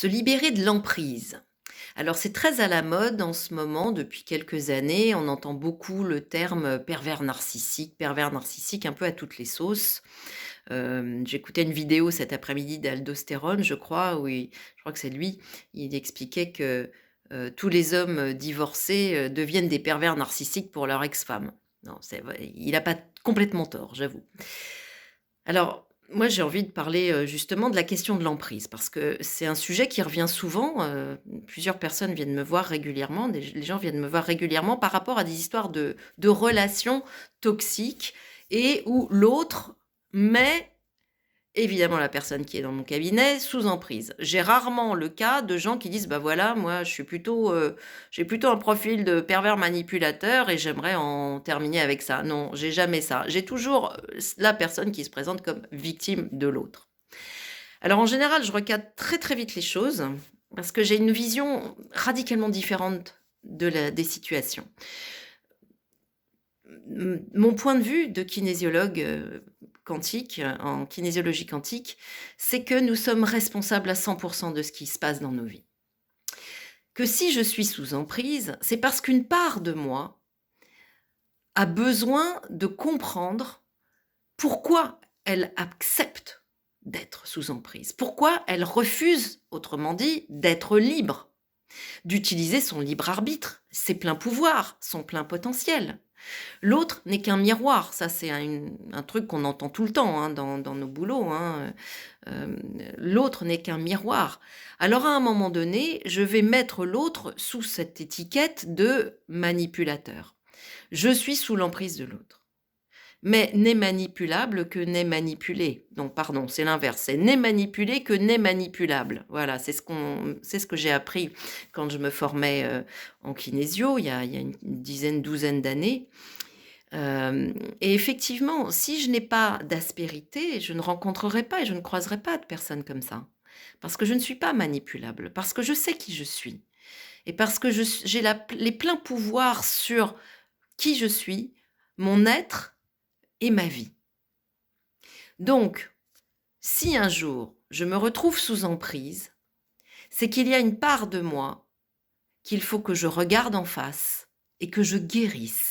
Se libérer de l'emprise. Alors c'est très à la mode en ce moment depuis quelques années, on entend beaucoup le terme, pervers narcissique un peu à toutes les sauces. J'écoutais une vidéo cet après-midi d'Aldostérone, je crois, je crois que c'est lui, il expliquait que, tous les hommes, divorcés, deviennent des pervers narcissiques pour leur ex-femme. Non, c'est vrai, il a pas complètement tort, j'avoue. Alors, moi, j'ai envie de parler, justement de la question de l'emprise parce que c'est un sujet qui revient souvent, plusieurs personnes viennent me voir régulièrement, des les gens viennent me voir régulièrement par rapport à des histoires de relations toxiques et où l'autre met évidemment la personne qui est dans mon cabinet sous emprise. J'ai rarement le cas de gens qui disent: «Bah, voilà, moi je suis plutôt, j'ai plutôt un profil de pervers manipulateur et j'aimerais en terminer avec ça». Non, j'ai jamais ça. J'ai toujours, la personne qui se présente comme victime de l'autre. Alors en général, je recadre très, très vite les choses parce que j'ai une vision radicalement différente des situations. Mon point de vue de kinésiologue, quantique, en kinésiologie quantique, c'est que nous sommes responsables à 100 de ce qui se passe dans nos vies. Que si je suis sous emprise, c'est parce qu'une part de moi a besoin de comprendre pourquoi elle accepte d'être sous emprise. Pourquoi elle refuse, autrement dit, d'être libre, d'utiliser son libre arbitre, ses pleins pouvoirs, son plein potentiel. L'autre n'est qu'un miroir, ça c'est un truc qu'on entend tout le temps, hein, dans nos boulots, hein, l'autre n'est qu'un miroir. Alors à un moment donné, je vais mettre l'autre sous cette étiquette de manipulateur. Je suis sous l'emprise de l'autre. Mais n'est manipulable que n'est manipulé. Non, pardon, c'est l'inverse, c'est n'est manipulé que n'est manipulable. Voilà, c'est ce que j'ai appris quand je me formais, en kinésio il y a une dizaine, douzaine d'années. Et effectivement, si je n'ai pas d'aspérité, je ne rencontrerai pas et je ne croiserai pas de personnes comme ça. Parce que je ne suis pas manipulable, parce que je sais qui je suis et parce que j'ai les pleins pouvoirs sur qui je suis, mon être et ma vie. Donc, si un jour je me retrouve sous emprise, c'est qu'il y a une part de moi qu'il faut que je regarde en face et que je guérisse.